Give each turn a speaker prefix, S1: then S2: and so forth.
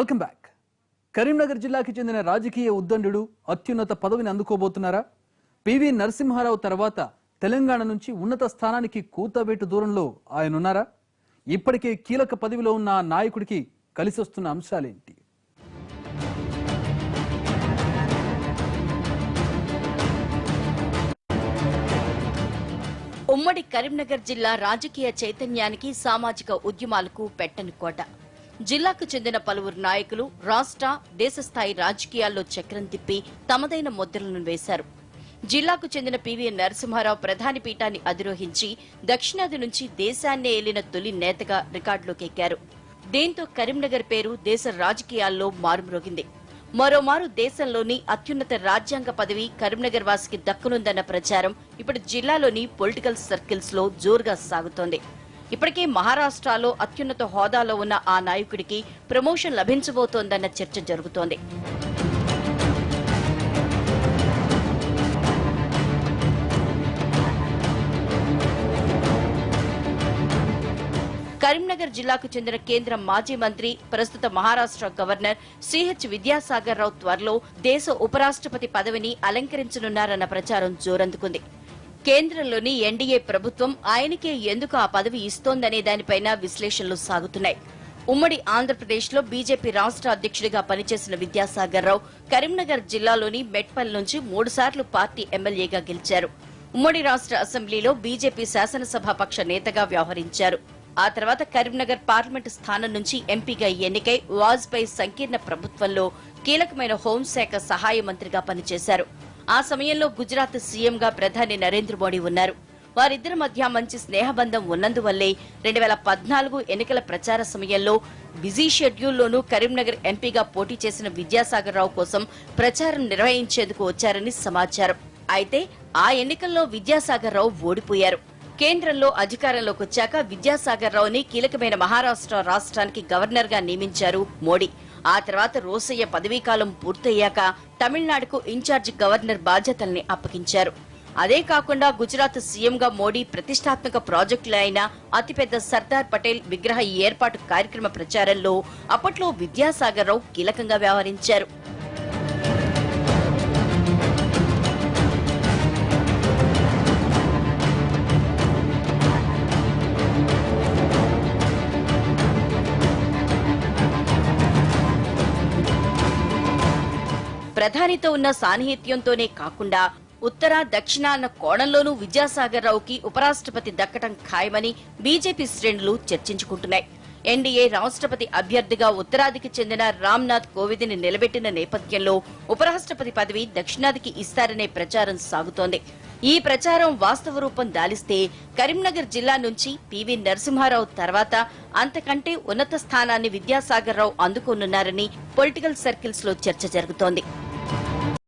S1: Welcome back. Karimnagar జిల్లాకి చెందిన రాజకీయ ఉద్దండుడు అత్యున్నత పదవిని అందుకోబోతున్నారా? పివి నరసింహారావు తర్వాత తెలంగాణ నుంచి ఉన్నత స్థానానికి కూతవేటు దూరంలో ఆయన ఉన్నారా? ఇప్పటికే కీలక పదవిలో ఉన్న ఆ నాయకుడికి కలిసొస్తున్న అంశాలేంటి?
S2: ఉమ్మడి కరీంనగర్ జిల్లా రాజకీయ చైతన్యానికి సామాజిక ఉద్యమాలకు పెట్టని కోట. జిల్లాకు చెందిన పలువురు నాయకులు రాష్ట్ర దేశ స్థాయి రాజకీయాల్లో చక్రం తిప్పి తమదైన ముద్రలను వేశారు. జిల్లాకు చెందిన పివి నరసింహారావు ప్రధాని పీఠాన్ని అధిరోహించి దక్షిణాది నుంచి దేశాన్నే ఏలిన తొలి నేతగా రికార్డులోకి ఎక్కారు. దీంతో కరీంనగర్ పేరు దేశ రాజకీయాల్లో మారుమ్రోగింది. మరోమారు దేశంలోని అత్యున్నత రాజ్యాంగ పదవి కరీంనగర్ వాసికి దక్కనుందన్న ప్రచారం ఇప్పుడు జిల్లాలోని పొలిటికల్ సర్కిల్స్ లో జోరుగా సాగుతోంది. ఇప్పటికే మహారాష్ట్రలో అత్యున్నత హోదాలో ఉన్న ఆ నాయకుడికి ప్రమోషన్ లభించబోతోందన్న చర్చ జరుగుతోంది. కరీంనగర్ జిల్లాకు చెందిన కేంద్ర మాజీ మంత్రి, ప్రస్తుత మహారాష్ట్ర గవర్నర్ సిహెచ్ విద్యాసాగర్ రావు త్వరలో దేశ ఉపరాష్ట్రపతి పదవిని అలంకరించనున్నారన్న ప్రచారం జోరందుకుంది. కేంద్రంలోని ఎన్డీఏ ప్రభుత్వం ఆయనకే ఎందుకు ఆ పదవి ఇస్తోందనే దానిపైన విశ్లేషణలు సాగుతున్నాయి. ఉమ్మడి ఆంధ్రప్రదేశ్ లో బీజేపీ రాష్ట్ర అధ్యక్షుడిగా పనిచేసిన విద్యాసాగర్ రావు కరీంనగర్ జిల్లాలోని మెట్పల్ నుంచి 3 సార్లు పార్టీ ఎమ్మెల్యేగా గెలిచారు. ఉమ్మడి రాష్ట్ర అసెంబ్లీలో బీజేపీ శాసనసభాపక్ష నేతగా వ్యవహరించారు. ఆ తర్వాత కరీంనగర్ పార్లమెంటు స్థానం నుంచి ఎంపీగా ఎన్నికై వాజ్పేయి సంకీర్ణ ప్రభుత్వంలో కీలకమైన హోంశాఖ సహాయ మంత్రిగా పనిచేశారు. ఆ సమయంలో గుజరాత్ సీఎంగా ప్రధాని నరేంద్ర మోడీ ఉన్నారు. వారిద్దరి మధ్య మంచి స్నేహబంధం ఉన్నందువల్లే 2014 ఎన్నికల ప్రచార సమయంలో బిజీ షెడ్యూల్లోనూ కరీంనగర్ ఎంపీగా పోటీ చేసిన విద్యాసాగర్ రావు కోసం ప్రచారం నిర్వహించేందుకు వచ్చారని సమాచారం. అయితే ఆ ఎన్నికల్లో విద్యాసాగర్ రావు ఓడిపోయారు. కేంద్రంలో అధికారంలోకి వచ్చాక విద్యాసాగర్ రావుని కీలకమైన మహారాష్ట్ర రాష్ట్రానికి గవర్నర్ గా నియమించారు మోడీ. ఆ తర్వాత రోసయ్య పదవీకాలం పూర్తయ్యాక తమిళనాడుకు ఇన్ఛార్జ్ గవర్నర్ బాధ్యతల్ని అప్పగించారు. అదే కాకుండా గుజరాత్ సీఎంగా మోడీ ప్రతిష్టాత్మక ప్రాజెక్టులు అయిన అతిపెద్ద సర్దార్ పటేల్ విగ్రహ ఏర్పాటు కార్యక్రమ ప్రచారంలో అప్పట్లో విద్యాసాగర్ రావు కీలకంగా వ్యవహరించారు. ప్రధానితో ఉన్న సాన్నిహిత్యంతోనే కాకుండా ఉత్తర దక్షిణ అన్న కోణంలోనూ విద్యాసాగర్ రావుకి ఉపరాష్ట్రపతి దక్కటం ఖాయమని బీజేపీ శ్రేణులు చర్చించుకుంటున్నాయి. ఎన్డీఏ రాష్ట్రపతి అభ్యర్థిగా ఉత్తరాదికి చెందిన రామ్నాథ్ కోవింద్ని నిలబెట్టిన నేపథ్యంలో ఉపరాష్ట్రపతి పదవి దక్షిణాదికి ఇస్తారనే ప్రచారం సాగుతోంది. ఈ ప్రచారం వాస్తవ రూపం దాలిస్తే కరీంనగర్ జిల్లా నుంచి పివి నరసింహారావు తర్వాత అంతకంటే ఉన్నత స్థానాన్ని విద్యాసాగర్ రావు అందుకోనున్నారని పొలిటికల్ సర్కిల్స్ లో చర్చ జరుగుతోంది.